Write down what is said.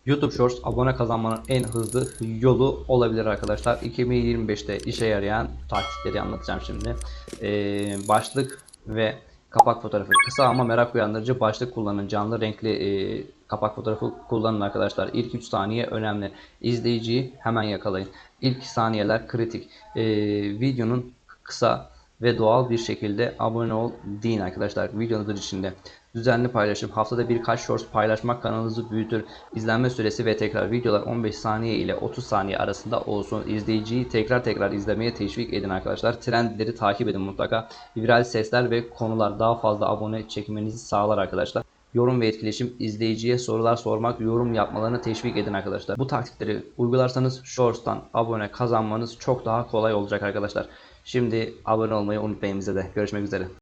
YouTube Shorts abone kazanmanın en hızlı yolu olabilir arkadaşlar. 2025'te işe yarayan taktikleri anlatacağım şimdi. Başlık ve kapak fotoğrafı kısa ama merak uyandırıcı başlık kullanın. Canlı renkli kapak fotoğrafı kullanın arkadaşlar. İlk 3 saniye önemli. İzleyiciyi hemen yakalayın. İlk saniyeler kritik. Videonun kısa ve doğal bir şekilde abone ol deyin arkadaşlar videonuzun içinde. Düzenli paylaşım, haftada birkaç shorts paylaşmak kanalınızı büyütür. İzlenme süresi ve tekrar videolar 15 saniye ile 30 saniye arasında olsun. İzleyiciyi tekrar izlemeye teşvik edin arkadaşlar. Trendleri takip edin mutlaka. Viral sesler ve konular daha fazla abone çekmenizi sağlar arkadaşlar. Yorum ve etkileşim, izleyiciye sorular sormak, yorum yapmalarını teşvik edin arkadaşlar. Bu taktikleri uygularsanız Shorts'tan abone kazanmanız çok daha kolay olacak arkadaşlar. Şimdi abone olmayı unutmayın bize de. Görüşmek üzere.